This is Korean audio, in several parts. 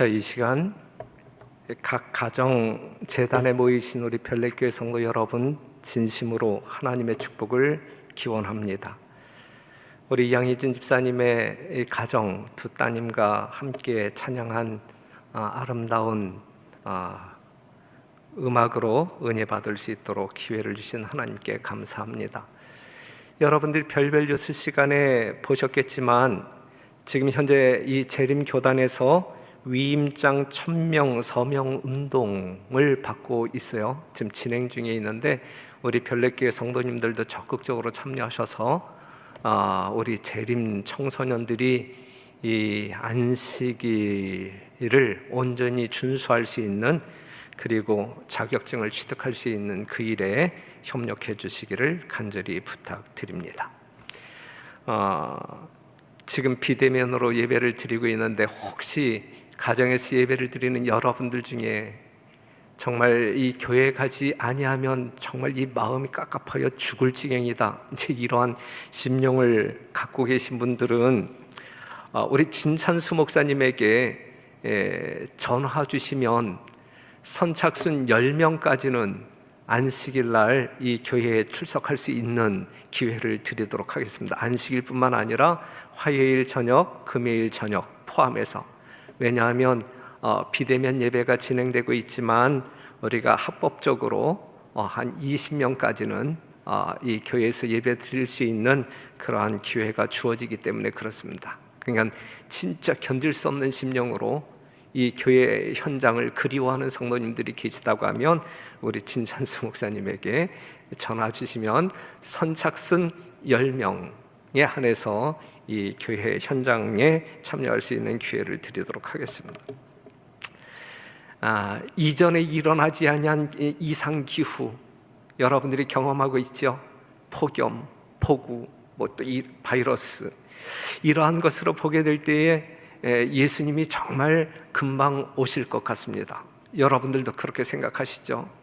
이 시간 각 가정 재단에 모이신 우리 별내교회 성도 여러분 진심으로 하나님의 축복을 기원합니다. 우리 양희준 집사님의 이 가정 두 따님과 함께 찬양한 아름다운 음악으로 은혜 받을 수 있도록 기회를 주신 하나님께 감사합니다. 여러분들이 별별 뉴스 시간에 보셨겠지만 지금 현재 이 재림교단에서 위임장 1000명 서명 운동을 받고 있어요. 지금 진행 중에 있는데 우리 별내교회 성도님들도 적극적으로 참여하셔서 우리 재림 청소년들이 이 안식일을 온전히 준수할 수 있는, 그리고 자격증을 취득할 수 있는 그 일에 협력해 주시기를 간절히 부탁드립니다. 지금 비대면으로 예배를 드리고 있는데 혹시 가정에서 예배를 드리는 여러분들 중에 정말 이 교회 가지 아니하면 정말 이 마음이 깝깝하여 죽을 지경이다, 이제 이러한 심령을 갖고 계신 분들은 우리 진찬수 목사님에게 전화 주시면 선착순 10명까지는 안식일 날 이 교회에 출석할 수 있는 기회를 드리도록 하겠습니다. 안식일뿐만 아니라 화요일 저녁, 금요일 저녁 포함해서. 왜냐하면 비대면 예배가 진행되고 있지만 우리가 합법적으로 한 20명까지는 이 교회에서 예배 드릴 수 있는 그러한 기회가 주어지기 때문에 그렇습니다. 그러니까 진짜 견딜 수 없는 심령으로 이 교회 현장을 그리워하는 성도님들이 계시다고 하면 우리 진찬수 목사님에게 전화 주시면 선착순 10명에 한해서 이 교회 현장에 참여할 수 있는 기회를 드리도록 하겠습니다. 이전에 일어나지 아니한 이상기후 여러분들이 경험하고 있죠. 폭염, 폭우, 또 이 바이러스, 이러한 것으로 보게 될 때에 예수님이 정말 금방 오실 것 같습니다. 여러분들도 그렇게 생각하시죠?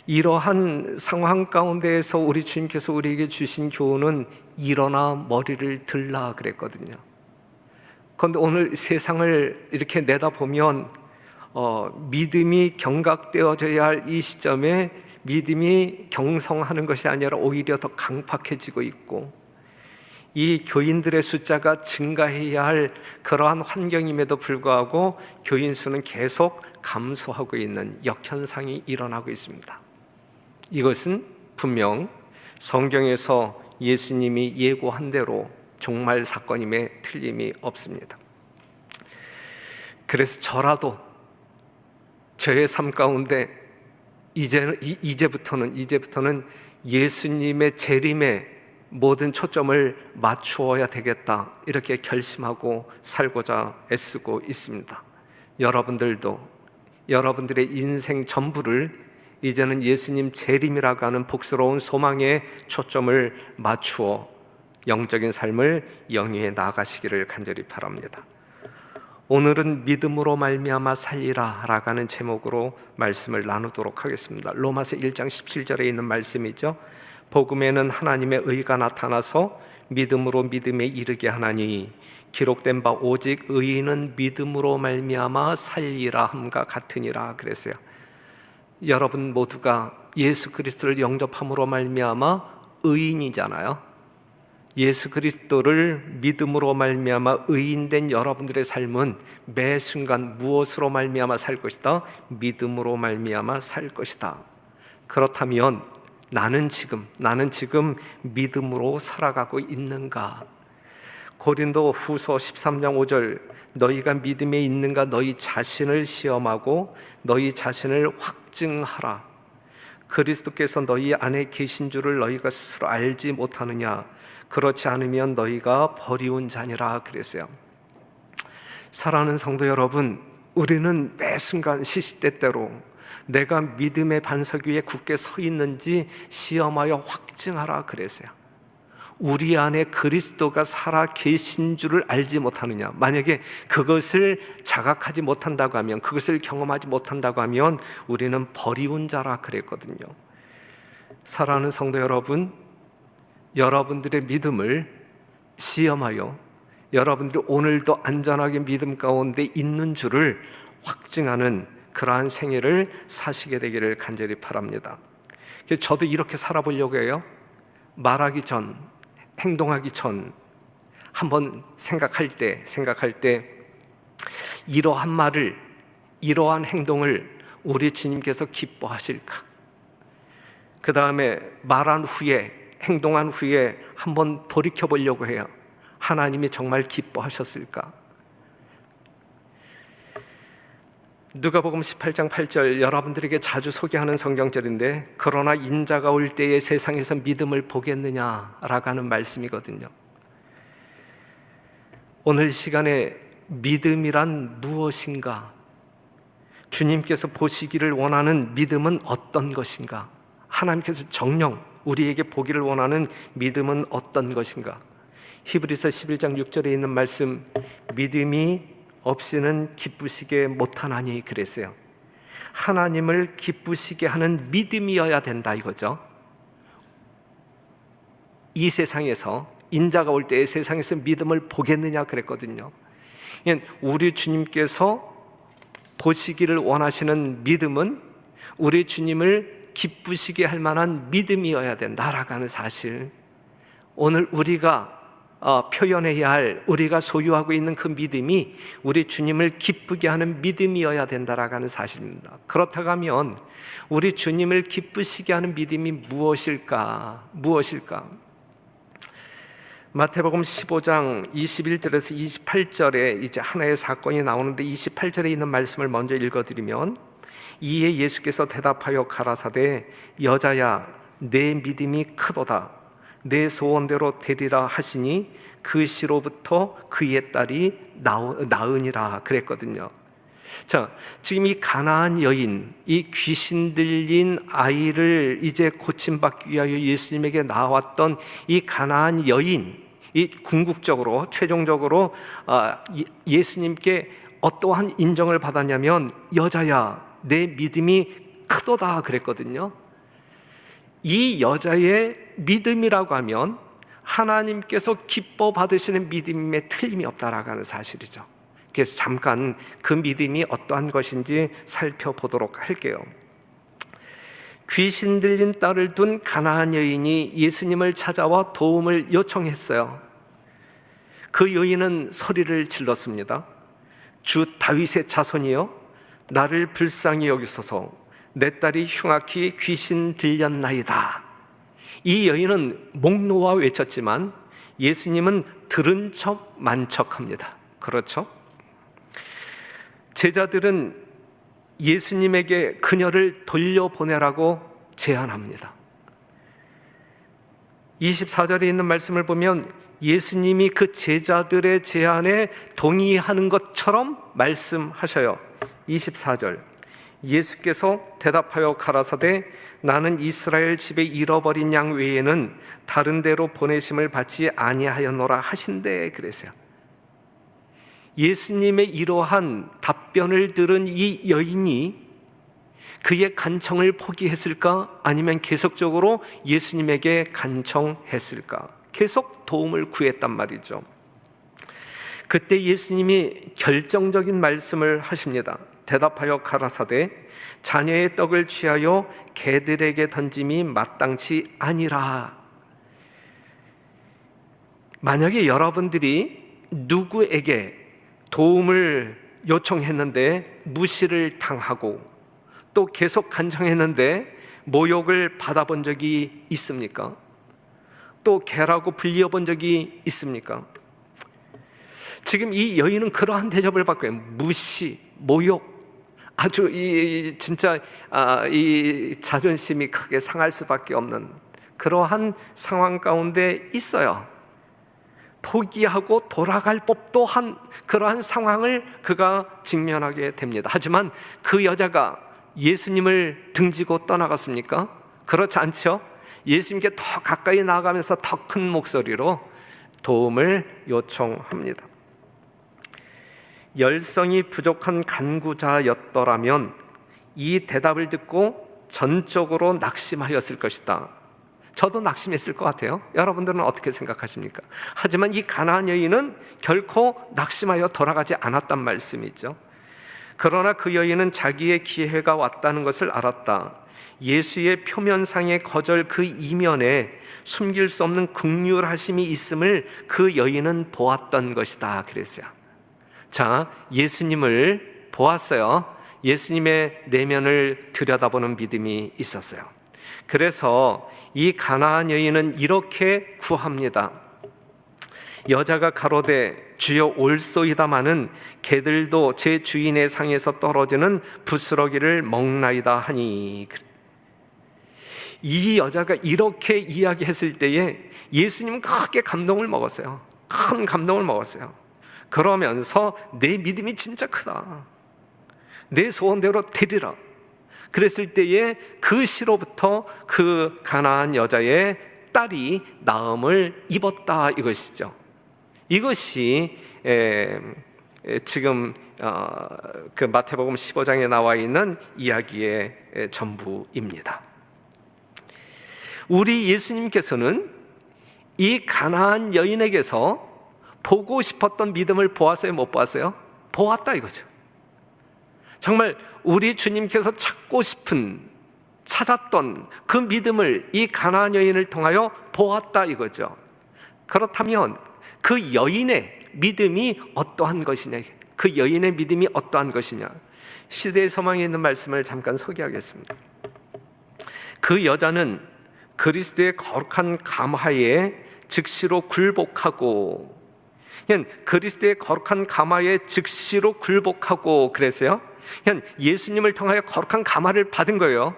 이러한 상황 가운데에서 우리 주님께서 우리에게 주신 교훈은 일어나 머리를 들라 그랬거든요. 그런데 오늘 세상을 이렇게 내다보면 믿음이 경각되어져야 할 이 시점에 믿음이 경성하는 것이 아니라 오히려 더 강팍해지고 있고, 이 교인들의 숫자가 증가해야 할 그러한 환경임에도 불구하고 교인 수는 계속 감소하고 있는 역현상이 일어나고 있습니다. 이것은 분명 성경에서 예수님이 예고한 대로 종말 사건임에 틀림이 없습니다. 그래서 저라도 저의 삶 가운데 이제부터는 예수님의 재림에 모든 초점을 맞추어야 되겠다, 이렇게 결심하고 살고자 애쓰고 있습니다. 여러분들도 여러분들의 인생 전부를 이제는 예수님 재림이라고 하는 복스러운 소망에 초점을 맞추어 영적인 삶을 영위해 나아가시기를 간절히 바랍니다. 오늘은 믿음으로 말미암아 살리라 라고 하는 제목으로 말씀을 나누도록 하겠습니다. 로마서 1장 17절에 있는 말씀이죠. 복음에는 하나님의 의가 나타나서 믿음으로 믿음에 이르게 하나니 기록된 바 오직 의인은 믿음으로 말미암아 살리라 함과 같으니라 그랬어요. 여러분 모두가 예수 그리스도를 영접함으로 말미암아 의인이잖아요. 예수 그리스도를 믿음으로 말미암아 의인된 여러분들의 삶은 매 순간 무엇으로 말미암아 살 것이다? 믿음으로 말미암아 살 것이다. 그렇다면 나는 지금 믿음으로 살아가고 있는가? 고린도 후서 13장 5절, 너희가 믿음에 있는가 너희 자신을 시험하고 너희 자신을 확증하라. 그리스도께서 너희 안에 계신 줄을 너희가 스스로 알지 못하느냐? 그렇지 않으면 너희가 버리운 자니라 그랬어요. 사랑하는 성도 여러분, 우리는 매 순간 시시때때로 내가 믿음의 반석 위에 굳게 서 있는지 시험하여 확증하라 그랬어요. 우리 안에 그리스도가 살아 계신 줄을 알지 못하느냐? 만약에 그것을 자각하지 못한다고 하면, 그것을 경험하지 못한다고 하면 우리는 버리운 자라 그랬거든요. 사랑하는 성도 여러분, 여러분들의 믿음을 시험하여 여러분들이 오늘도 안전하게 믿음 가운데 있는 줄을 확증하는 그러한 생애를 사시게 되기를 간절히 바랍니다. 저도 이렇게 살아보려고 해요. 말하기 전, 행동하기 전 한번 생각할 때 이러한 말을, 이러한 행동을 우리 주님께서 기뻐하실까? 그 다음에 말한 후에, 행동한 후에 한번 돌이켜 보려고 해요. 하나님이 정말 기뻐하셨을까? 누가복음 18장 8절, 여러분들에게 자주 소개하는 성경절인데, 그러나 인자가 올 때에 세상에서 믿음을 보겠느냐라고 하는 말씀이거든요. 오늘 시간에 믿음이란 무엇인가? 주님께서 보시기를 원하는 믿음은 어떤 것인가? 하나님께서 정녕 우리에게 보기를 원하는 믿음은 어떤 것인가? 히브리서 11장 6절에 있는 말씀, 믿음이 없이는 기쁘시게 못하나니 그랬어요. 하나님을 기쁘시게 하는 믿음이어야 된다 이거죠. 이 세상에서, 인자가 올 때에 세상에서 믿음을 보겠느냐 그랬거든요. 우리 주님께서 보시기를 원하시는 믿음은 우리 주님을 기쁘시게 할 만한 믿음이어야 된다라고 하는 사실, 오늘 우리가 표현해야 할, 우리가 소유하고 있는 그 믿음이 우리 주님을 기쁘게 하는 믿음이어야 된다라고 하는 사실입니다. 그렇다고 하면 우리 주님을 기쁘시게 하는 믿음이 무엇일까? 마태복음 15장 21절에서 28절에 이제 하나의 사건이 나오는데, 28절에 있는 말씀을 먼저 읽어드리면, 이에 예수께서 대답하여 가라사대 여자야 내 믿음이 크도다, 내 소원대로 되리라 하시니 그 시로부터 그의 딸이 나으니라 그랬거든요. 자, 지금 이 가나안 여인, 이 귀신 들린 아이를 이제 고침받기 위하여 예수님에게 나왔던 이 가나안 여인, 이 궁극적으로 최종적으로 예수님께 어떠한 인정을 받았냐면, 여자야 내 믿음이 크도다 그랬거든요. 이 여자의 믿음이라고 하면 하나님께서 기뻐 받으시는 믿음에 틀림이 없다라고 하는 사실이죠. 그래서 잠깐 그 믿음이 어떠한 것인지 살펴보도록 할게요. 귀신 들린 딸을 둔 가나안 여인이 예수님을 찾아와 도움을 요청했어요. 그 여인은 소리를 질렀습니다. 주 다윗의 자손이여, 나를 불쌍히 여기소서, 내 딸이 흉악히 귀신 들렸나이다. 이 여인은 목 놓아 외쳤지만 예수님은 들은 척 만척합니다. 그렇죠? 제자들은 예수님에게 그녀를 돌려보내라고 제안합니다. 24절에 있는 말씀을 보면 예수님이 그 제자들의 제안에 동의하는 것처럼 말씀하셔요. 24절, 예수께서 대답하여 가라사대 나는 이스라엘 집에 잃어버린 양 외에는 다른 데로 보내심을 받지 아니하였노라 하신대 그랬어요. 예수님의 이러한 답변을 들은 이 여인이 그의 간청을 포기했을까? 아니면 계속적으로 예수님에게 간청했을까? 계속 도움을 구했단 말이죠. 그때 예수님이 결정적인 말씀을 하십니다. 대답하여 가라사대 자녀의 떡을 취하여 개들에게 던짐이 마땅치 아니라. 만약에 여러분들이 누구에게 도움을 요청했는데 무시를 당하고 또 계속 간청했는데 모욕을 받아본 적이 있습니까? 또 개라고 불려본 적이 있습니까? 지금 이 여인은 그러한 대접을 받고 무시, 모욕, 아주 진짜 이 자존심이 크게 상할 수밖에 없는 그러한 상황 가운데 있어요. 포기하고 돌아갈 법도 한 그러한 상황을 그가 직면하게 됩니다. 하지만 그 여자가 예수님을 등지고 떠나갔습니까? 그렇지 않죠? 예수님께 더 가까이 나아가면서 더 큰 목소리로 도움을 요청합니다. 열성이 부족한 간구자였더라면 이 대답을 듣고 전적으로 낙심하였을 것이다. 저도 낙심했을 것 같아요. 여러분들은 어떻게 생각하십니까? 하지만 이 가나안 여인은 결코 낙심하여 돌아가지 않았단 말씀이죠. 그러나 그 여인은 자기의 기회가 왔다는 것을 알았다. 예수의 표면상의 거절 그 이면에 숨길 수 없는 긍휼하심이 있음을 그 여인은 보았던 것이다 그랬어요. 자, 예수님을 보았어요. 예수님의 내면을 들여다보는 믿음이 있었어요. 그래서 이 가나안 여인은 이렇게 구합니다. 여자가 가로되 주여 올소이다마는 개들도 제 주인의 상에서 떨어지는 부스러기를 먹나이다 하니. 이 여자가 이렇게 이야기했을 때에 예수님은 크게 감동을 먹었어요. 큰 감동을 먹었어요. 그러면서 내 믿음이 진짜 크다, 내 소원대로 되리라 그랬을 때에 그 시로부터 그 가나안 여자의 딸이 나음을 입었다 이것이죠. 이것이 지금 그 마태복음 15장에 나와 있는 이야기의 전부입니다. 우리 예수님께서는 이 가나안 여인에게서 보고 싶었던 믿음을 보았어요, 못 보았어요? 보았다 이거죠. 정말 우리 주님께서 찾았던 그 믿음을 이 가나안 여인을 통하여 보았다 이거죠. 그렇다면 그 여인의 믿음이 어떠한 것이냐, 그 여인의 믿음이 어떠한 것이냐, 시대의 소망에 있는 말씀을 잠깐 소개하겠습니다. 그 여자는 그리스도의 거룩한 감화에 즉시로 굴복하고, 그리스도의 거룩한 감화에 즉시로 굴복하고 그랬어요. 예수님을 통하여 거룩한 감화를 받은 거예요.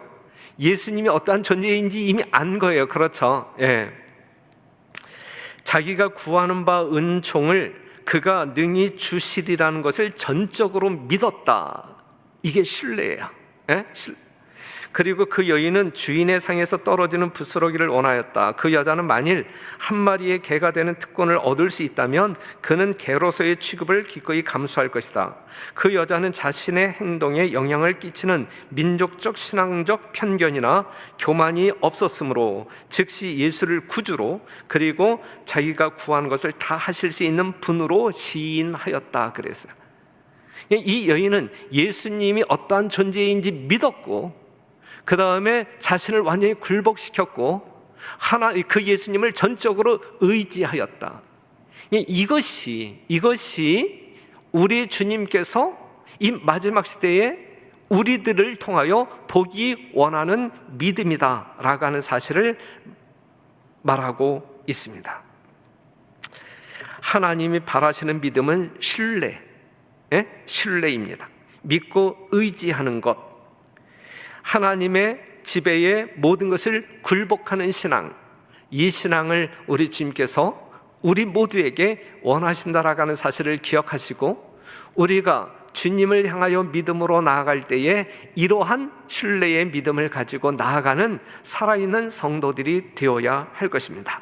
예수님이 어떠한 존재인지 이미 안 거예요. 그렇죠? 예. 자기가 구하는 바 은총을 그가 능히 주시리라는 것을 전적으로 믿었다. 이게 신뢰예요. 예? 그리고 그 여인은 주인의 상에서 떨어지는 부스러기를 원하였다. 그 여자는 만일 한 마리의 개가 되는 특권을 얻을 수 있다면 그는 개로서의 취급을 기꺼이 감수할 것이다. 그 여자는 자신의 행동에 영향을 끼치는 민족적 신앙적 편견이나 교만이 없었으므로 즉시 예수를 구주로, 그리고 자기가 구한 것을 다 하실 수 있는 분으로 시인하였다 그랬어요. 이 여인은 예수님이 어떠한 존재인지 믿었고, 그 다음에 자신을 완전히 굴복시켰고, 그 예수님을 전적으로 의지하였다. 이것이 우리 주님께서 이 마지막 시대에 우리들을 통하여 보기 원하는 믿음이다 라고 하는 사실을 말하고 있습니다. 하나님이 바라시는 믿음은 신뢰입니다. 믿고 의지하는 것, 하나님의 지배에 모든 것을 굴복하는 신앙, 이 신앙을 우리 주님께서 우리 모두에게 원하신다라고 하는 사실을 기억하시고, 우리가 주님을 향하여 믿음으로 나아갈 때에 이러한 신뢰의 믿음을 가지고 나아가는 살아있는 성도들이 되어야 할 것입니다.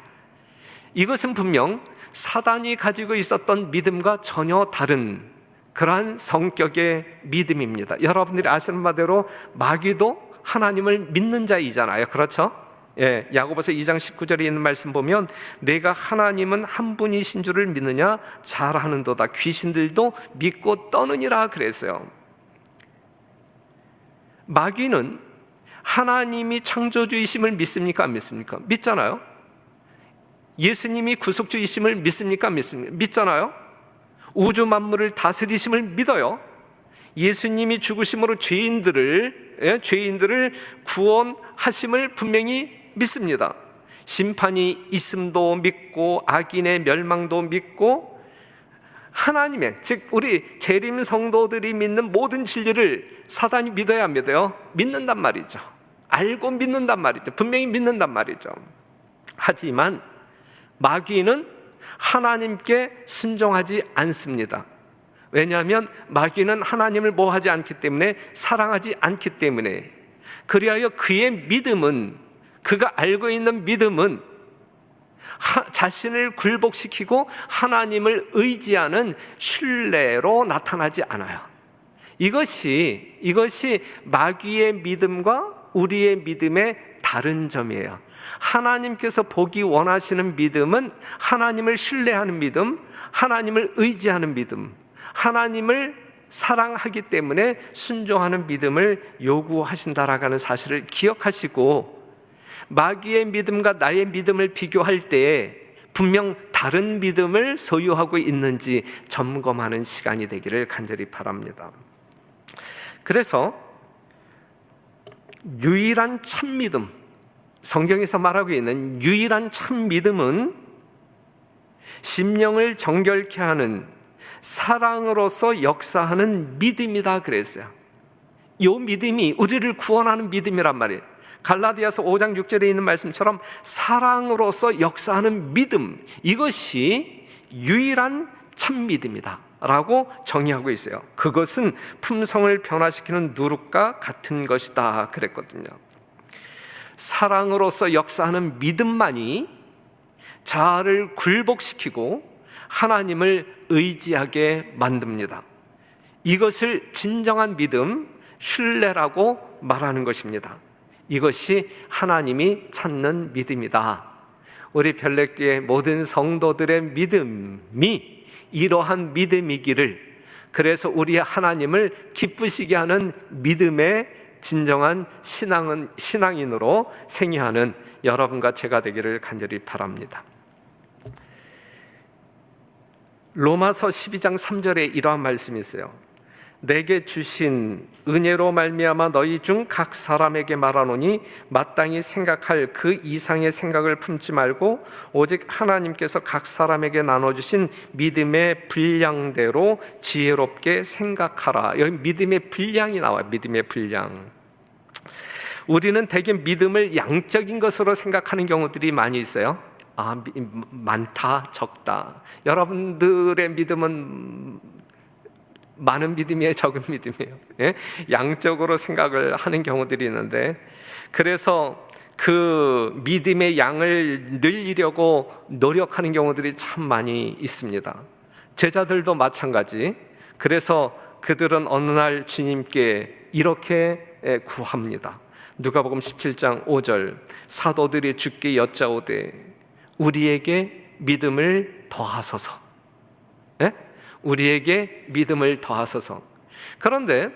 이것은 분명 사단이 가지고 있었던 믿음과 전혀 다른 그러한 성격의 믿음입니다. 여러분들이 아시는 바대로 마귀도 하나님을 믿는 자이잖아요. 그렇죠? 예, 야고보서 2장 19절에 있는 말씀 보면 내가 하나님은 한 분이신 줄을 믿느냐 잘하는도다 귀신들도 믿고 떠느니라 그랬어요. 마귀는 하나님이 창조주이심을 믿습니까? 안 믿습니까? 믿잖아요. 예수님이 구속주이심을 믿습니까? 안 믿습니까? 믿잖아요. 우주 만물을 다스리심을 믿어요. 예수님이 죽으심으로 죄인들을 구원하심을 분명히 믿습니다. 심판이 있음도 믿고 악인의 멸망도 믿고, 하나님의, 즉 우리 재림 성도들이 믿는 모든 진리를 사단이 믿어야 안 믿어요? 믿는단 말이죠. 알고 믿는단 말이죠. 분명히 믿는단 말이죠. 하지만 마귀는 하나님께 순종하지 않습니다. 왜냐하면 마귀는 하나님을 뭐하지 않기 때문에, 사랑하지 않기 때문에. 그리하여 그의 믿음은, 그가 알고 있는 믿음은 자신을 굴복시키고 하나님을 의지하는 신뢰로 나타나지 않아요. 이것이 마귀의 믿음과 우리의 믿음의 다른 점이에요. 하나님께서 보기 원하시는 믿음은 하나님을 신뢰하는 믿음, 하나님을 의지하는 믿음, 하나님을 사랑하기 때문에 순종하는 믿음을 요구하신다라는 사실을 기억하시고, 마귀의 믿음과 나의 믿음을 비교할 때 분명 다른 믿음을 소유하고 있는지 점검하는 시간이 되기를 간절히 바랍니다. 그래서 유일한 참 믿음, 성경에서 말하고 있는 유일한 참 믿음은 심령을 정결케 하는 사랑으로서 역사하는 믿음이다 그랬어요. 이 믿음이 우리를 구원하는 믿음이란 말이에요. 갈라디아서 5장 6절에 있는 말씀처럼 사랑으로서 역사하는 믿음, 이것이 유일한 참 믿음이다 라고 정의하고 있어요. 그것은 품성을 변화시키는 누룩과 같은 것이다 그랬거든요. 사랑으로서 역사하는 믿음만이 자아를 굴복시키고 하나님을 의지하게 만듭니다. 이것을 진정한 믿음, 신뢰라고 말하는 것입니다. 이것이 하나님이 찾는 믿음이다. 우리 별내교회 모든 성도들의 믿음이 이러한 믿음이기를, 그래서 우리 하나님을 기쁘시게 하는 믿음의 진정한 신앙인으로 생애하는 여러분과 제가 되기를 간절히 바랍니다. 로마서 12장 3절에 이러한 말씀이 있어요. 내게 주신 은혜로 말미암아 너희 중 각 사람에게 말하노니 마땅히 생각할 그 이상의 생각을 품지 말고 오직 하나님께서 각 사람에게 나눠주신 믿음의 분량대로 지혜롭게 생각하라. 여기 믿음의 분량이 나와요. 믿음의 분량. 우리는 대개 믿음을 양적인 것으로 생각하는 경우들이 많이 있어요. 많다, 적다. 여러분들의 믿음은 많은 믿음이에요, 적은 믿음이에요? 예? 양적으로 생각을 하는 경우들이 있는데, 그래서 그 믿음의 양을 늘리려고 노력하는 경우들이 참 많이 있습니다. 제자들도 마찬가지. 그래서 그들은 어느 날 주님께 이렇게 구합니다. 누가복음 17장 5절, 사도들이 주께 여짜오되 우리에게 믿음을 더하소서. 예? 우리에게 믿음을 더하소서. 그런데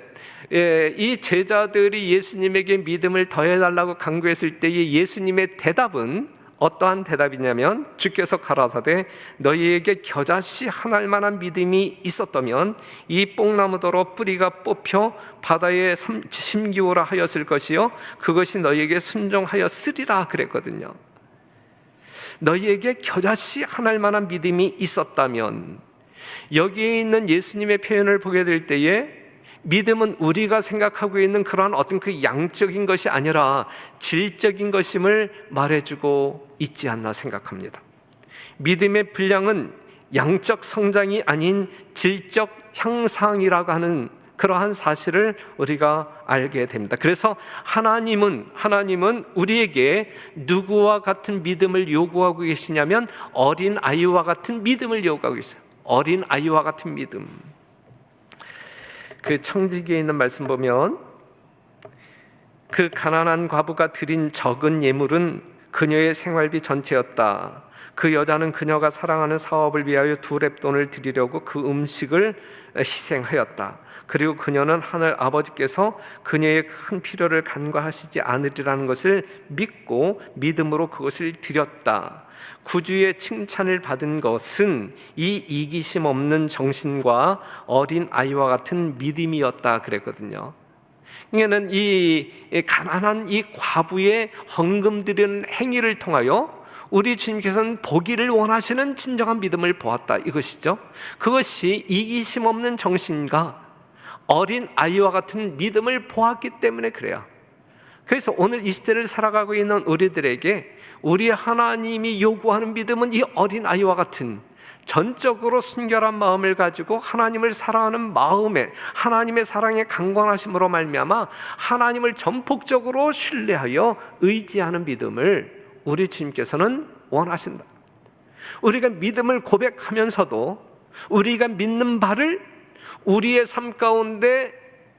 이 제자들이 예수님에게 믿음을 더해달라고 강구했을 때의 예수님의 대답은 어떠한 대답이냐면, 주께서 가라사대 너희에게 겨자씨 한 알만한 믿음이 있었다면 이 뽕나무더러 뿌리가 뽑혀 바다에 심기오라 하였을 것이요 그것이 너희에게 순종하였으리라 그랬거든요. 너희에게 겨자씨 한 알만한 믿음이 있었다면, 여기에 있는 예수님의 표현을 보게 될 때에 믿음은 우리가 생각하고 있는 그러한 어떤 그 양적인 것이 아니라 질적인 것임을 말해주고 있지 않나 생각합니다. 믿음의 분량은 양적 성장이 아닌 질적 향상이라고 하는 그러한 사실을 우리가 알게 됩니다. 그래서 하나님은 우리에게 누구와 같은 믿음을 요구하고 계시냐면 어린 아이와 같은 믿음을 요구하고 있어요. 어린 아이와 같은 믿음. 그 청지기에 있는 말씀 보면, 그 가난한 과부가 드린 적은 예물은 그녀의 생활비 전체였다. 그 여자는 그녀가 사랑하는 사업을 위하여 2렙돈을 드리려고 그 음식을 희생하였다. 그리고 그녀는 하늘 아버지께서 그녀의 큰 필요를 간과하시지 않으리라는 것을 믿고 믿음으로 그것을 드렸다. 구주의 칭찬을 받은 것은 이 이기심 없는 정신과 어린 아이와 같은 믿음이었다 그랬거든요. 이게는 이 가난한 이 과부의 헌금 드리는 행위를 통하여 우리 주님께서는 보기를 원하시는 진정한 믿음을 보았다 이것이죠. 그것이 이기심 없는 정신과 어린 아이와 같은 믿음을 보았기 때문에 그래요. 그래서 오늘 이 시대를 살아가고 있는 우리들에게 우리 하나님이 요구하는 믿음은 이 어린 아이와 같은 전적으로 순결한 마음을 가지고 하나님을 사랑하는 마음에 하나님의 사랑에 강건하심으로 말미암아 하나님을 전폭적으로 신뢰하여 의지하는 믿음을 우리 주님께서는 원하신다. 우리가 믿음을 고백하면서도 우리가 믿는 바를 우리의 삶 가운데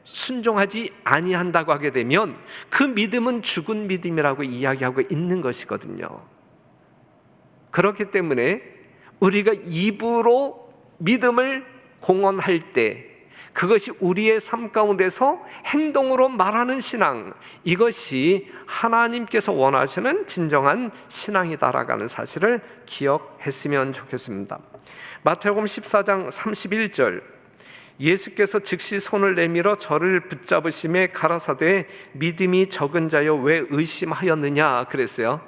순종하지 아니한다고 하게 되면 그 믿음은 죽은 믿음이라고 이야기하고 있는 것이거든요. 그렇기 때문에 우리가 입으로 믿음을 공언할 때 그것이 우리의 삶 가운데서 행동으로 말하는 신앙, 이것이 하나님께서 원하시는 진정한 신앙이다라는 사실을 기억했으면 좋겠습니다. 마태복음 14장 31절, 예수께서 즉시 손을 내밀어 저를 붙잡으심에 가라사대 믿음이 적은 자여 왜 의심하였느냐 그랬어요.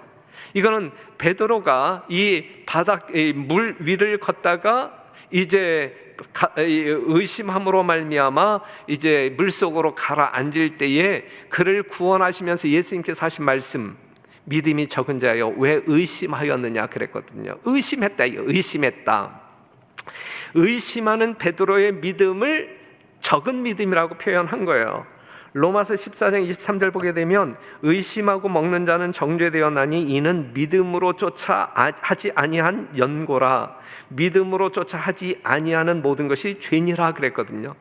이거는 베드로가 이 바닥, 물 위를 걷다가 이제 의심함으로 말미암아 이제 물속으로 가라앉을 때에 그를 구원하시면서 예수님께서 하신 말씀, 믿음이 적은 자여 왜 의심하였느냐 그랬거든요. 의심했다. 의심하는 베드로의 믿음을 적은 믿음이라고 표현한 거예요. 로마서 14장 23절 보게 되면 의심하고 먹는 자는 정죄되었나니 이는 믿음으로 쫓아 하지 아니한 연고라. 믿음으로 쫓아 하지 아니하는 모든 것이 죄니라 그랬거든요.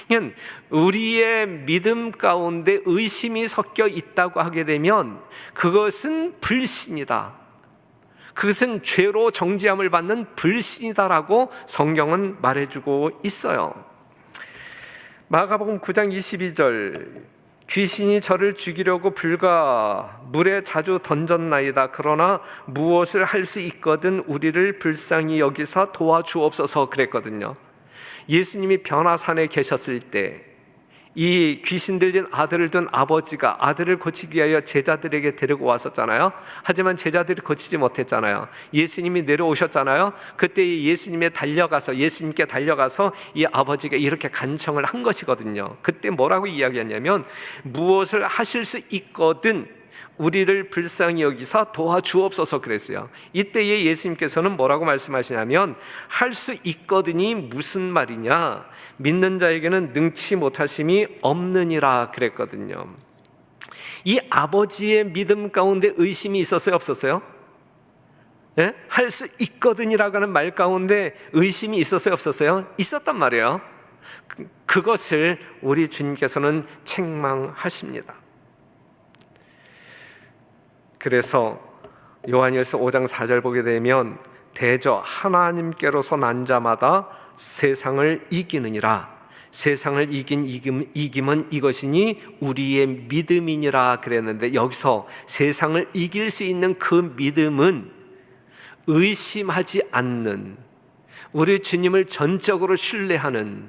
그러니까 우리의 믿음 가운데 의심이 섞여 있다고 하게 되면 그것은 불신이다. 그것은 죄로 정죄함을 받는 불신이다라고 성경은 말해주고 있어요. 마가복음 9장 22절, 귀신이 저를 죽이려고 불과 물에 자주 던졌나이다. 그러나 무엇을 할 수 있거든 우리를 불쌍히 여기사 도와주옵소서 그랬거든요. 예수님이 변화산에 계셨을 때 이 귀신 들린 아들을 둔 아버지가 아들을 고치기 위하여 제자들에게 데리고 왔었잖아요. 하지만 제자들이 고치지 못했잖아요. 예수님이 내려오셨잖아요. 그때 예수님께 달려가서 이 아버지가 이렇게 간청을 한 것이거든요. 그때 뭐라고 이야기했냐면 무엇을 하실 수 있거든 우리를 불쌍히 여기사 도와주옵소서 그랬어요. 이때에 예수님께서는 뭐라고 말씀하시냐면 할 수 있거든이 무슨 말이냐, 믿는 자에게는 능치 못하심이 없느니라 그랬거든요. 이 아버지의 믿음 가운데 의심이 있었어요, 없었어요? 예? 할 수 있거든이라고 하는 말 가운데 의심이 있었어요, 없었어요? 있었단 말이에요. 그것을 우리 주님께서는 책망하십니다. 그래서 요한일서 5장 4절 보게 되면 대저 하나님께로서 난 자마다 세상을 이기느니라. 세상을 이긴 이김은 이것이니 우리의 믿음이니라 그랬는데, 여기서 세상을 이길 수 있는 그 믿음은 의심하지 않는, 우리 주님을 전적으로 신뢰하는,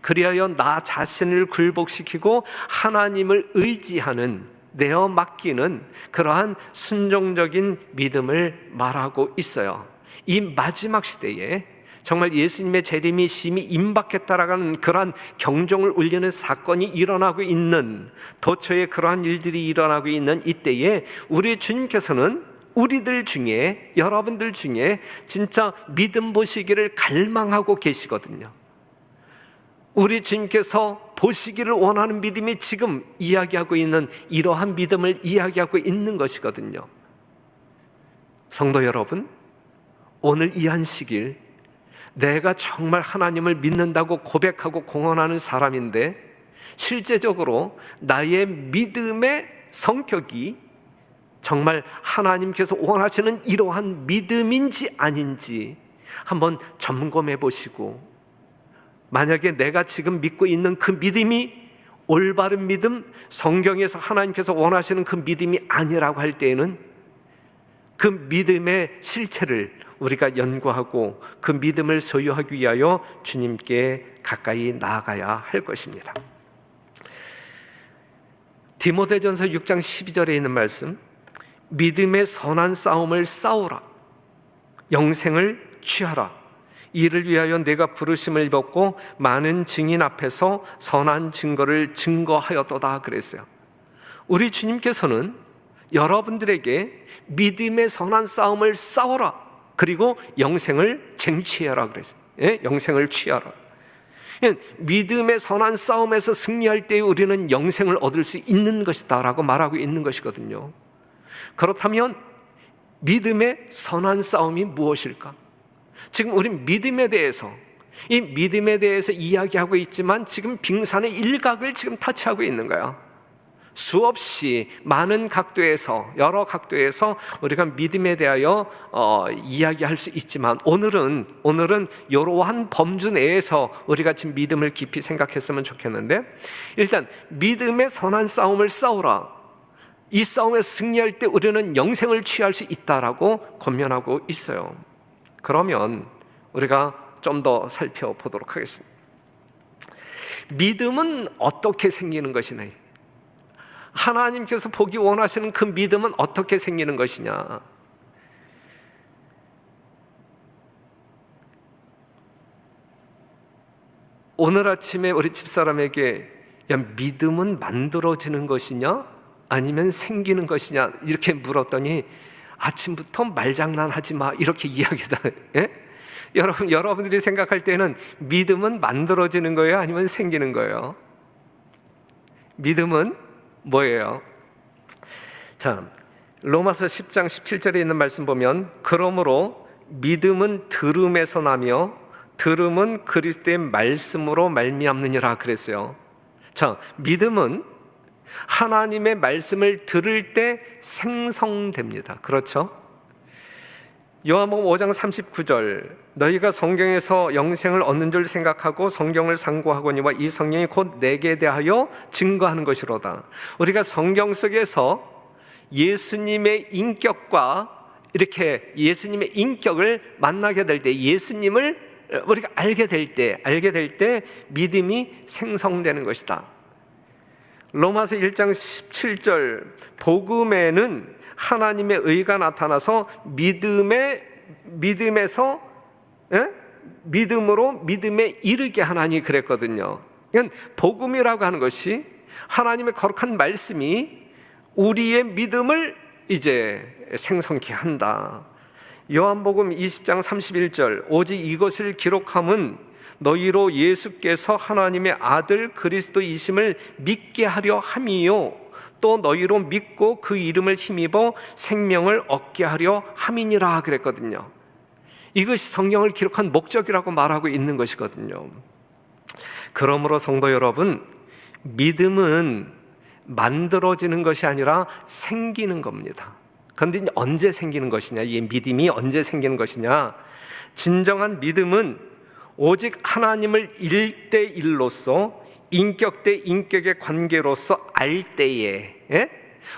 그리하여 나 자신을 굴복시키고 하나님을 의지하는, 내어 맡기는 그러한 순종적인 믿음을 말하고 있어요. 이 마지막 시대에 정말 예수님의 재림이 심히 임박했다라는 그러한 경종을 울리는 사건이 일어나고 있는, 도처에 그러한 일들이 일어나고 있는 이때에 우리 주님께서는 우리들 중에, 여러분들 중에 진짜 믿음 보시기를 갈망하고 계시거든요. 우리 주님께서 보시기를 원하는 믿음이 지금 이야기하고 있는 이러한 믿음을 이야기하고 있는 것이거든요. 성도 여러분, 오늘 이 한식일 내가 정말 하나님을 믿는다고 고백하고 공언하는 사람인데 실제적으로 나의 믿음의 성격이 정말 하나님께서 원하시는 이러한 믿음인지 아닌지 한번 점검해 보시고, 만약에 내가 지금 믿고 있는 그 믿음이 올바른 믿음, 성경에서 하나님께서 원하시는 그 믿음이 아니라고 할 때에는 그 믿음의 실체를 우리가 연구하고 그 믿음을 소유하기 위하여 주님께 가까이 나아가야 할 것입니다. 디모데전서 6장 12절에 있는 말씀, 믿음의 선한 싸움을 싸우라, 영생을 취하라. 이를 위하여 내가 부르심을 받고 많은 증인 앞에서 선한 증거를 증거하였도다 그랬어요. 우리 주님께서는 여러분들에게 믿음의 선한 싸움을 싸워라, 그리고 영생을 쟁취하라 그랬어요. 예? 영생을 취하라. 믿음의 선한 싸움에서 승리할 때 우리는 영생을 얻을 수 있는 것이다 라고 말하고 있는 것이거든요. 그렇다면 믿음의 선한 싸움이 무엇일까? 지금 우리 믿음에 대해서 이 믿음에 대해서 이야기하고 있지만 지금 빙산의 일각을 지금 터치하고 있는 거예요. 수없이 많은 각도에서, 여러 각도에서 우리가 믿음에 대하여 이야기할 수 있지만 오늘은 이러한 범주 내에서 우리가 지금 믿음을 깊이 생각했으면 좋겠는데, 일단 믿음의 선한 싸움을 싸우라. 이 싸움에 승리할 때 우리는 영생을 취할 수 있다라고 권면하고 있어요. 그러면 우리가 좀 더 살펴보도록 하겠습니다. 믿음은 어떻게 생기는 것이냐? 하나님께서 보기 원하시는 그 믿음은 어떻게 생기는 것이냐? 오늘 아침에 우리 집사람에게 야, 믿음은 만들어지는 것이냐? 아니면 생기는 것이냐? 이렇게 물었더니 아침부터 말장난하지 마 이렇게 이야기다. 예? 여러분들이 생각할 때는 믿음은 만들어지는 거예요? 아니면 생기는 거예요? 믿음은 뭐예요? 자, 로마서 10장 17절에 있는 말씀 보면 그러므로 믿음은 들음에서 나며 들음은 그리스도의 말씀으로 말미암느니라 그랬어요. 자, 믿음은 하나님의 말씀을 들을 때 생성됩니다. 그렇죠? 요한복음 5장 39절 너희가 성경에서 영생을 얻는 줄 생각하고 성경을 상고하거니와 이 성경이 곧 내게 대하여 증거하는 것이로다. 우리가 성경 속에서 예수님의 인격과 이렇게 예수님의 인격을 만나게 될 때, 예수님을 우리가 알게 될 때 믿음이 생성되는 것이다. 로마서 1장 17절 복음에는 하나님의 의가 나타나서 믿음에서 믿음으로 믿음에 이르게 하나니 그랬거든요. 그러니까 복음이라고 하는 것이 하나님의 거룩한 말씀이 우리의 믿음을 이제 생성케 한다. 요한복음 20장 31절 오직 이것을 기록함은 너희로 예수께서 하나님의 아들 그리스도이심을 믿게 하려 함이요 또 너희로 믿고 그 이름을 힘입어 생명을 얻게 하려 함이니라 그랬거든요. 이것이 성경을 기록한 목적이라고 말하고 있는 것이거든요. 그러므로 성도 여러분, 믿음은 만들어지는 것이 아니라 생기는 겁니다. 그런데 언제 생기는 것이냐? 이 믿음이 언제 생기는 것이냐? 진정한 믿음은 오직 하나님을 1대1로서 인격 대 인격의 관계로서 알 때에,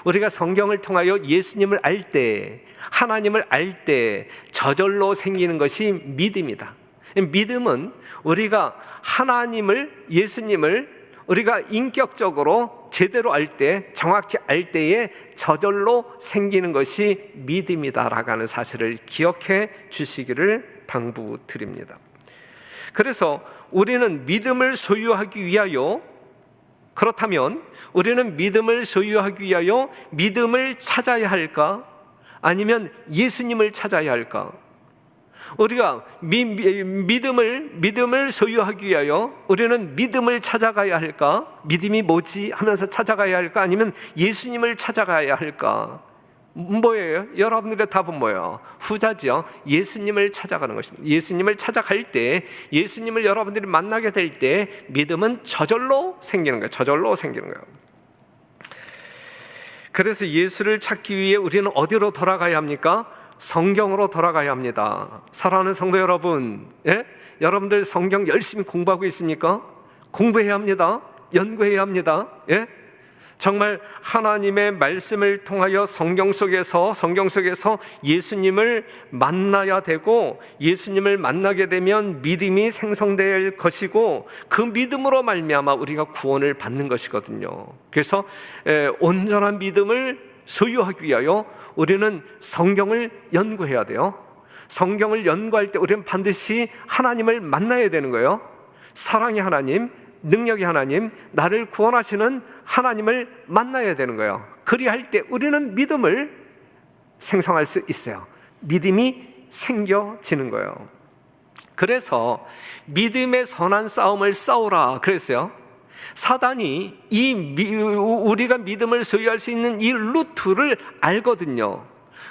우리가 성경을 통하여 예수님을 알 때, 하나님을 알 때 저절로 생기는 것이 믿음이다. 믿음은 우리가 하나님을, 예수님을 우리가 인격적으로 제대로 알 때, 정확히 알 때에 저절로 생기는 것이 믿음이다라고 하는 사실을 기억해 주시기를 당부드립니다. 그래서 우리는 믿음을 소유하기 위하여, 그렇다면 우리는 믿음을 소유하기 위하여 믿음을 찾아야 할까? 아니면 예수님을 찾아야 할까? 우리가 믿음을 소유하기 위하여 우리는 믿음을 찾아가야 할까? 믿음이 뭐지? 하면서 찾아가야 할까? 아니면 예수님을 찾아가야 할까? 뭐예요? 여러분들의 답은 뭐예요? 후자지요. 예수님을 찾아가는 것입니다. 예수님을 찾아갈 때, 예수님을 여러분들이 만나게 될 때 믿음은 저절로 생기는 거예요. 저절로 생기는 거예요. 그래서 예수를 찾기 위해 우리는 어디로 돌아가야 합니까? 성경으로 돌아가야 합니다. 사랑하는 성도 여러분, 여러분들 성경 열심히 공부하고 있습니까? 공부해야 합니다. 연구해야 합니다. 정말 하나님의 말씀을 통하여 성경 속에서 예수님을 만나야 되고, 예수님을 만나게 되면 믿음이 생성될 것이고, 그 믿음으로 말미암아 우리가 구원을 받는 것이거든요. 그래서 온전한 믿음을 소유하기 위하여 우리는 성경을 연구해야 돼요. 성경을 연구할 때 우리는 반드시 하나님을 만나야 되는 거예요. 사랑의 하나님, 능력의 하나님, 나를 구원하시는 하나님을 만나야 되는 거예요. 그리할 때 우리는 믿음을 생성할 수 있어요. 믿음이 생겨지는 거예요. 그래서 믿음의 선한 싸움을 싸우라 그랬어요. 사단이 우리가 믿음을 소유할 수 있는 이 루트를 알거든요.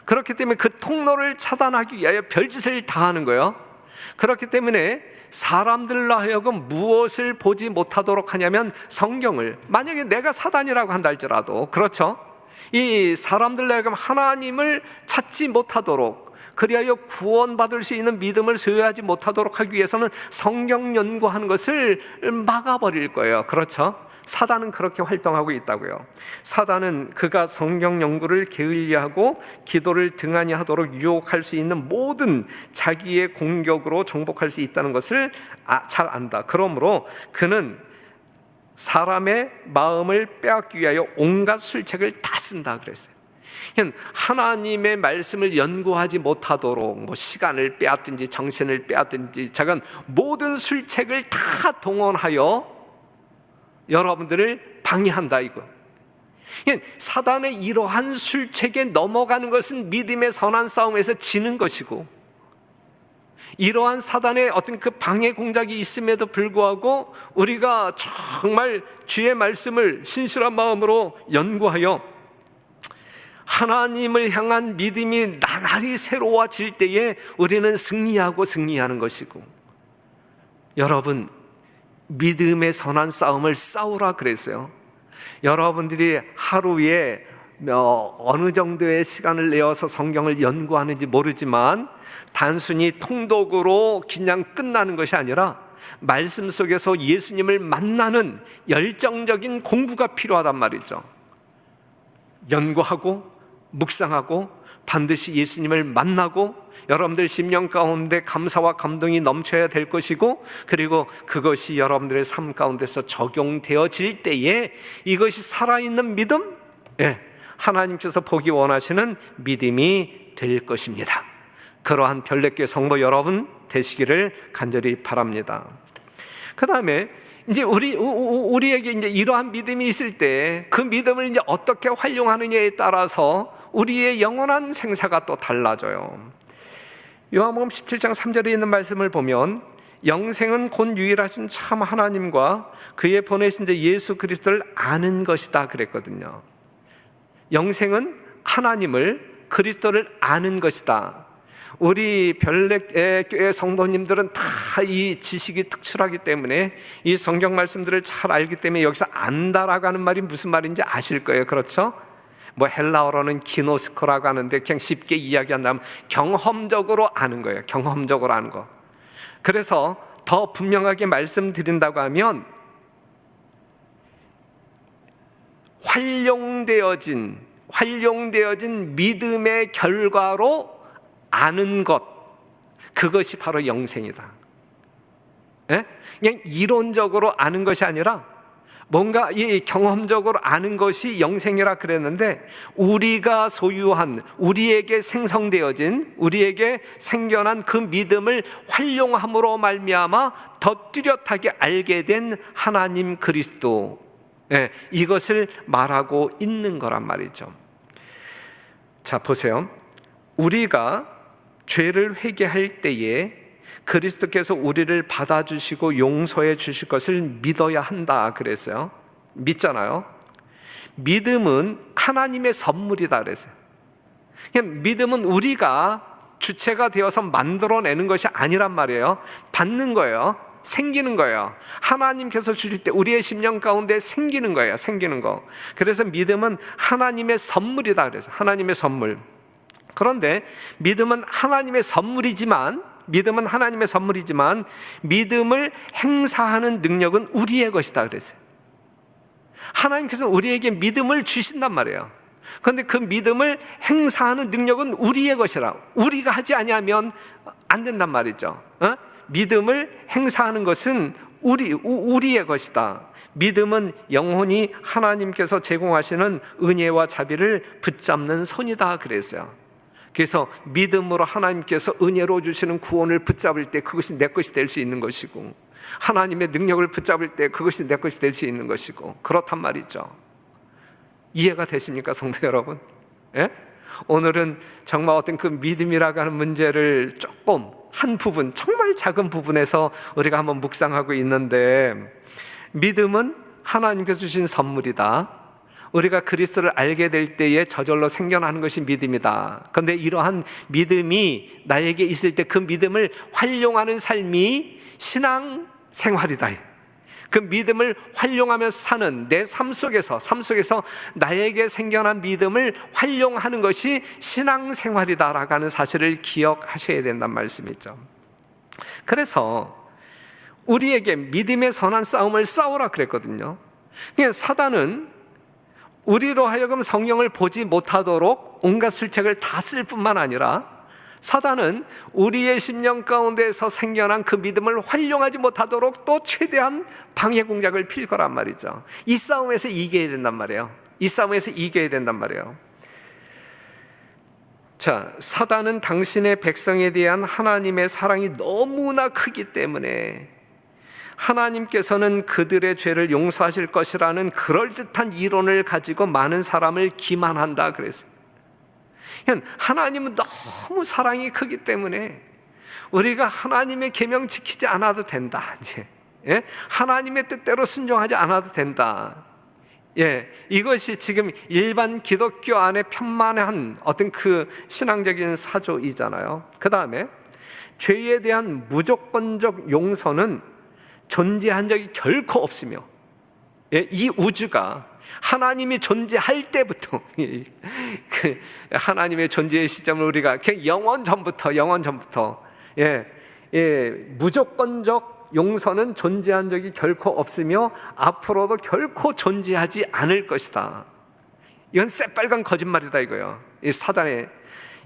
그렇기 때문에 그 통로를 차단하기 위하여 별짓을 다 하는 거예요. 그렇기 때문에 사람들로 하여금 무엇을 보지 못하도록 하냐면 성경을. 만약에 내가 사단이라고 한다 할지라도, 그렇죠? 이 사람들로 하여금 하나님을 찾지 못하도록, 그리하여 구원받을 수 있는 믿음을 소유하지 못하도록 하기 위해서는 성경 연구하는 것을 막아버릴 거예요. 그렇죠? 사단은 그렇게 활동하고 있다고요. 사단은 그가 성경 연구를 게을리하고 기도를 등한히 하도록 유혹할 수 있는 모든 자기의 공격으로 정복할 수 있다는 것을 잘 안다. 그러므로 그는 사람의 마음을 빼앗기 위하여 온갖 술책을 다 쓴다 그랬어요. 하나님의 말씀을 연구하지 못하도록 시간을 빼앗든지 정신을 빼앗든지 작은 모든 술책을 다 동원하여 여러분들을 방해한다 이거. 사단의 이러한 술책에 넘어가는 것은 믿음의 선한 싸움에서 지는 것이고, 이러한 사단의 어떤 그 방해 공작이 있음에도 불구하고 우리가 정말 주의 말씀을 신실한 마음으로 연구하여 하나님을 향한 믿음이 나날이 새로워질 때에 우리는 승리하는 것이고, 여러분 믿음의 선한 싸움을 싸우라 그랬어요. 여러분들이 하루에 어느 정도의 시간을 내어서 성경을 연구하는지 모르지만 단순히 통독으로 그냥 끝나는 것이 아니라 말씀 속에서 예수님을 만나는 열정적인 공부가 필요하단 말이죠. 연구하고 묵상하고 반드시 예수님을 만나고 여러분들 심령 가운데 감사와 감동이 넘쳐야 될 것이고, 그리고 그것이 여러분들의 삶 가운데서 적용되어질 때에 이것이 살아있는 믿음, 하나님께서 보기 원하시는 믿음이 될 것입니다. 그러한 별내교회 성도 여러분 되시기를 간절히 바랍니다. 그 다음에 이제 우리에게 이제 이러한 믿음이 있을 때 그 믿음을 이제 어떻게 활용하느냐에 따라서 우리의 영원한 생사가 또 달라져요. 요한복음 17장 3절에 있는 말씀을 보면 영생은 곧 유일하신 참 하나님과 그의 보내신 예수 그리스도를 아는 것이다 그랬거든요. 영생은 하나님을, 그리스도를 아는 것이다. 우리 별내교회 성도님들은 다 이 지식이 특출하기 때문에 이 성경 말씀들을 잘 알기 때문에 여기서 안다라고 하는 말이 무슨 말인지 아실 거예요. 그렇죠? 헬라어로는 기노스코라고 하는데 그냥 쉽게 이야기한다면 경험적으로 아는 거예요. 경험적으로 아는 거. 그래서 더 분명하게 말씀드린다고 하면 활용되어진 믿음의 결과로 아는 것, 그것이 바로 영생이다. 그냥 이론적으로 아는 것이 아니라 뭔가 이 경험적으로 아는 것이 영생이라 그랬는데, 우리가 소유한, 우리에게 생성되어진, 우리에게 생겨난 그 믿음을 활용함으로 말미암아 더 뚜렷하게 알게 된 하나님 그리스도, 이것을 말하고 있는 거란 말이죠. 자, 보세요. 우리가 죄를 회개할 때에 그리스도께서 우리를 받아주시고 용서해 주실 것을 믿어야 한다 그랬어요. 믿잖아요. 믿음은 하나님의 선물이다 그랬어요. 믿음은 우리가 주체가 되어서 만들어내는 것이 아니란 말이에요. 받는 거예요. 생기는 거예요. 하나님께서 주실 때 우리의 심령 가운데 생기는 거예요. 생기는 거. 그래서 믿음은 하나님의 선물이다 그래서 하나님의 선물. 그런데 믿음은 하나님의 선물이지만 믿음을 행사하는 능력은 우리의 것이다 그랬어요. 하나님께서 우리에게 믿음을 주신단 말이에요. 그런데 그 믿음을 행사하는 능력은 우리의 것이라, 우리가 하지 아니하면 안 된단 말이죠. 믿음을 행사하는 것은 우리의 것이다. 믿음은 영원히 하나님께서 제공하시는 은혜와 자비를 붙잡는 손이다 그랬어요. 그래서 믿음으로 하나님께서 은혜로 주시는 구원을 붙잡을 때 그것이 내 것이 될 수 있는 것이고, 하나님의 능력을 붙잡을 때 그것이 내 것이 될 수 있는 것이고, 그렇단 말이죠. 이해가 되십니까, 성도 여러분? 오늘은 정말 어떤 그 믿음이라고 하는 문제를 조금 한 부분, 정말 작은 부분에서 우리가 한번 묵상하고 있는데, 믿음은 하나님께서 주신 선물이다. 우리가 그리스도를 알게 될 때에 저절로 생겨나는 것이 믿음이다. 그런데 이러한 믿음이 나에게 있을 때 그 믿음을 활용하는 삶이 신앙 생활이다. 그 믿음을 활용하며 사는 내 삶 속에서 나에게 생겨난 믿음을 활용하는 것이 신앙 생활이다라고 하는 사실을 기억하셔야 된다는 말씀이죠. 그래서 우리에게 믿음의 선한 싸움을 싸우라 그랬거든요. 그러니까 사단은 우리로 하여금 성경을 보지 못하도록 온갖 술책을 다 쓸 뿐만 아니라, 사단은 우리의 심령 가운데서 생겨난 그 믿음을 활용하지 못하도록 또 최대한 방해 공작을 필 거란 말이죠. 이 싸움에서 이겨야 된단 말이에요. 이 싸움에서 이겨야 된단 말이에요. 자, 사단은 당신의 백성에 대한 하나님의 사랑이 너무나 크기 때문에 하나님께서는 그들의 죄를 용서하실 것이라는 그럴듯한 이론을 가지고 많은 사람을 기만한다 그랬어요. 하나님은 너무 사랑이 크기 때문에 우리가 하나님의 계명 지키지 않아도 된다. 이제 하나님의 뜻대로 순종하지 않아도 된다. 이것이 지금 일반 기독교 안에 편만한 어떤 그 신앙적인 사조이잖아요. 그 다음에 죄에 대한 무조건적 용서는 존재한 적이 결코 없으며, 이 우주가 하나님이 존재할 때부터 하나님의 존재의 시점을 우리가 그냥 영원 전부터 무조건적 용서는 존재한 적이 결코 없으며 앞으로도 결코 존재하지 않을 것이다. 이건 새빨간 거짓말이다 이거예요. 이 사단의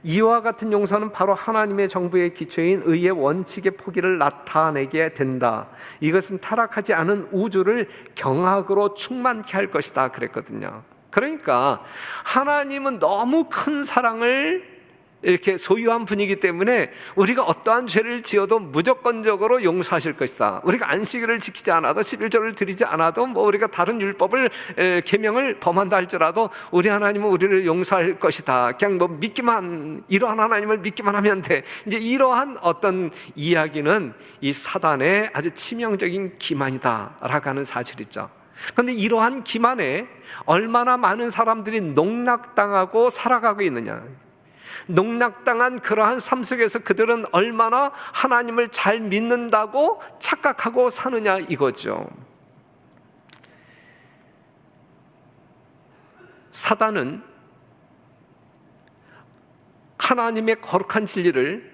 이와 같은 용서는 바로 하나님의 정부의 기초인 의의 원칙의 포기를 나타내게 된다. 이것은 타락하지 않은 우주를 경악으로 충만케 할 것이다 그랬거든요. 그러니까 하나님은 너무 큰 사랑을 이렇게 소유한 분이기 때문에 우리가 어떠한 죄를 지어도 무조건적으로 용서하실 것이다. 우리가 안식일을 지키지 않아도 11조를 드리지 않아도 우리가 다른 율법을 계명을 범한다 할지라도 우리 하나님은 우리를 용서할 것이다. 그냥 믿기만, 이러한 하나님을 믿기만 하면 돼. 이제 이러한 어떤 이야기는 이 사단의 아주 치명적인 기만이다라고 하는 사실이죠. 그런데 이러한 기만에 얼마나 많은 사람들이 농락당하고 살아가고 있느냐. 농락당한 그러한 삶 속에서 그들은 얼마나 하나님을 잘 믿는다고 착각하고 사느냐 이거죠. 사단은 하나님의 거룩한 진리를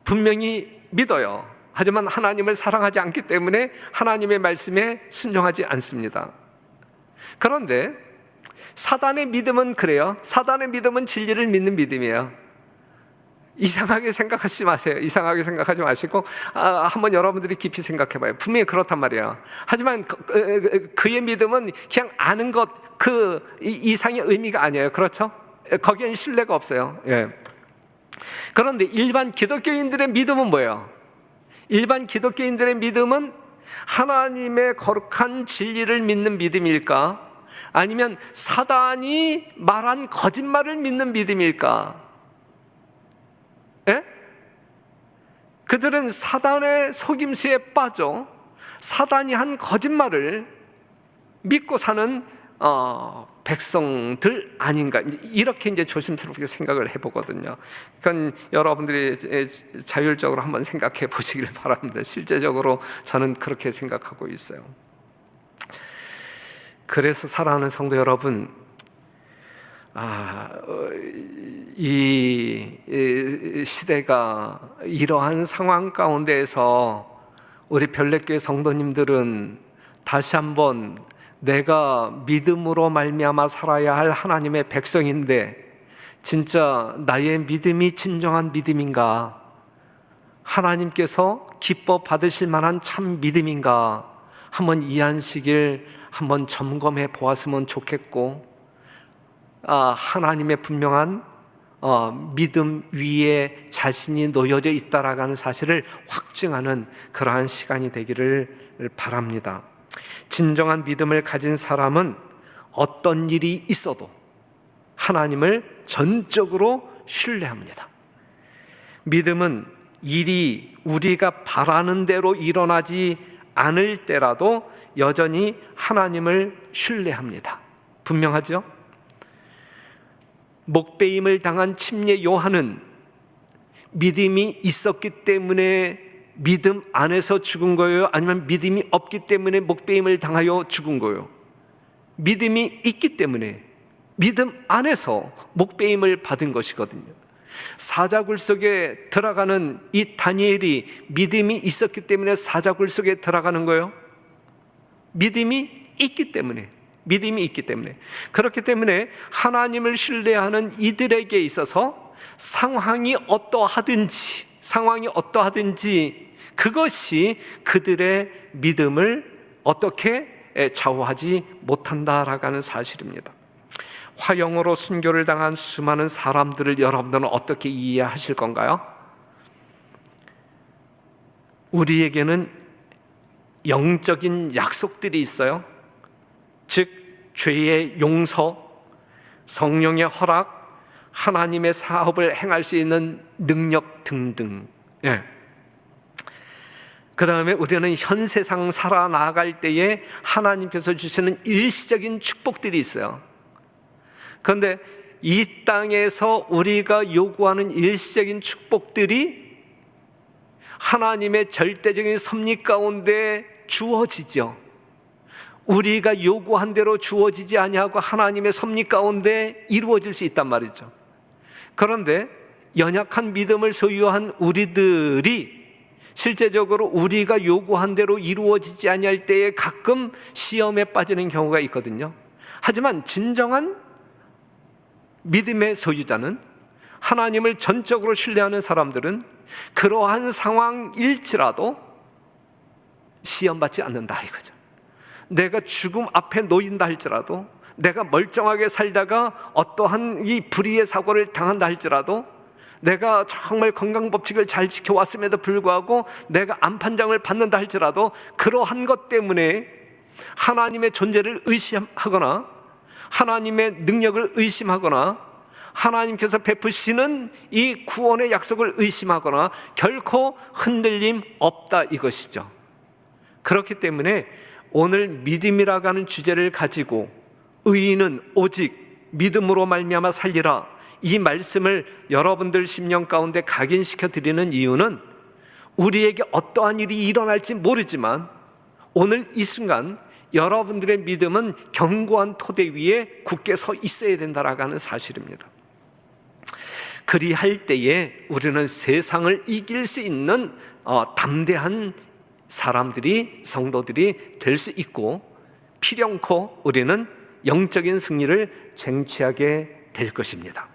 분명히 믿어요. 하지만 하나님을 사랑하지 않기 때문에 하나님의 말씀에 순종하지 않습니다. 그런데 사단의 믿음은 그래요. 사단의 믿음은 진리를 믿는 믿음이에요. 이상하게 생각하지 마세요. 이상하게 생각하지 마시고 한번 여러분들이 깊이 생각해봐요. 분명히 그렇단 말이에요. 하지만 그의 믿음은 그냥 아는 것 그 이상의 의미가 아니에요. 그렇죠? 거기엔 신뢰가 없어요. 그런데 일반 기독교인들의 믿음은 뭐예요? 일반 기독교인들의 믿음은 하나님의 거룩한 진리를 믿는 믿음일까? 아니면 사단이 말한 거짓말을 믿는 믿음일까? 그들은 사단의 속임수에 빠져 사단이 한 거짓말을 믿고 사는 백성들 아닌가, 이렇게 이제 조심스럽게 생각을 해보거든요. 그러니까 여러분들이 자율적으로 한번 생각해 보시길 바랍니다. 실제적으로 저는 그렇게 생각하고 있어요. 그래서 사랑하는 성도 여러분, 이 시대가 이러한 상황 가운데에서 우리 별내교회 성도님들은 다시 한번 내가 믿음으로 말미암아 살아야 할 하나님의 백성인데 진짜 나의 믿음이 진정한 믿음인가? 하나님께서 기뻐 받으실 만한 참 믿음인가? 한번 이 안식일 한번 점검해 보았으면 좋겠고, 하나님의 분명한 믿음 위에 자신이 놓여져 있다라고 하는 사실을 확증하는 그러한 시간이 되기를 바랍니다. 진정한 믿음을 가진 사람은 어떤 일이 있어도 하나님을 전적으로 신뢰합니다. 믿음은 일이 우리가 바라는 대로 일어나지 않을 때라도 여전히 하나님을 신뢰합니다. 분명하죠? 목베임을 당한 침례 요한은 믿음이 있었기 때문에 믿음 안에서 죽은 거예요? 아니면 믿음이 없기 때문에 목배임을 당하여 죽은 거예요? 믿음이 있기 때문에 믿음 안에서 목배임을 받은 것이거든요. 사자굴 속에 들어가는 이 다니엘이 믿음이 있었기 때문에 사자굴 속에 들어가는 거예요? 믿음이 있기 때문에, 믿음이 있기 때문에. 그렇기 때문에 하나님을 신뢰하는 이들에게 있어서 상황이 어떠하든지 그것이 그들의 믿음을 어떻게 좌우하지 못한다라고 하는 사실입니다. 화형으로 순교를 당한 수많은 사람들을 여러분들은 어떻게 이해하실 건가요? 우리에게는 영적인 약속들이 있어요. 즉 죄의 용서, 성령의 허락, 하나님의 사업을 행할 수 있는 능력 등등. 그 다음에 우리는 현 세상 살아나갈 때에 하나님께서 주시는 일시적인 축복들이 있어요. 그런데 이 땅에서 우리가 요구하는 일시적인 축복들이 하나님의 절대적인 섭리 가운데 주어지죠. 우리가 요구한 대로 주어지지 아니하고 하나님의 섭리 가운데 이루어질 수 있단 말이죠. 그런데 연약한 믿음을 소유한 우리들이 실제적으로 우리가 요구한 대로 이루어지지 아니할 때에 가끔 시험에 빠지는 경우가 있거든요. 하지만 진정한 믿음의 소유자는, 하나님을 전적으로 신뢰하는 사람들은 그러한 상황일지라도 시험받지 않는다 이거죠. 내가 죽음 앞에 놓인다 할지라도, 내가 멀쩡하게 살다가 어떠한 이 불의의 사고를 당한다 할지라도, 내가 정말 건강법칙을 잘 지켜왔음에도 불구하고 내가 암 판정을 받는다 할지라도 그러한 것 때문에 하나님의 존재를 의심하거나 하나님의 능력을 의심하거나 하나님께서 베푸시는 이 구원의 약속을 의심하거나 결코 흔들림 없다 이것이죠. 그렇기 때문에 오늘 믿음이라고 하는 주제를 가지고 의인은 오직 믿음으로 말미암아 살리라, 이 말씀을 여러분들 심령 가운데 각인시켜 드리는 이유는 우리에게 어떠한 일이 일어날지 모르지만 오늘 이 순간 여러분들의 믿음은 견고한 토대 위에 굳게 서 있어야 된다라고 하는 사실입니다. 그리할 때에 우리는 세상을 이길 수 있는 담대한 사람들이, 성도들이 될 수 있고, 필연코 우리는 영적인 승리를 쟁취하게 될 것입니다.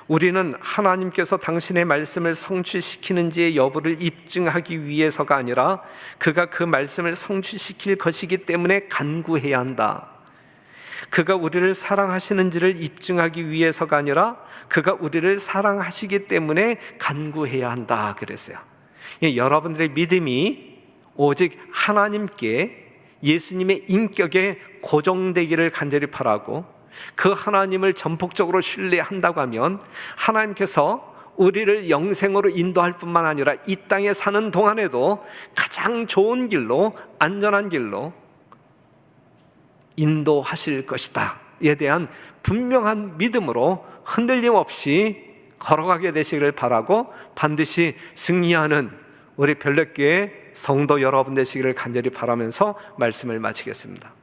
우리는 하나님께서 당신의 말씀을 성취시키는지의 여부를 입증하기 위해서가 아니라 그가 그 말씀을 성취시킬 것이기 때문에 간구해야 한다. 그가 우리를 사랑하시는지를 입증하기 위해서가 아니라 그가 우리를 사랑하시기 때문에 간구해야 한다 그랬어요. 여러분들의 믿음이 오직 하나님께, 예수님의 인격에 고정되기를 간절히 바라고, 그 하나님을 전폭적으로 신뢰한다고 하면 하나님께서 우리를 영생으로 인도할 뿐만 아니라 이 땅에 사는 동안에도 가장 좋은 길로, 안전한 길로 인도하실 것이다 에 대한 분명한 믿음으로 흔들림 없이 걸어가게 되시기를 바라고, 반드시 승리하는 우리 별내교회 성도 여러분 되시기를 간절히 바라면서 말씀을 마치겠습니다.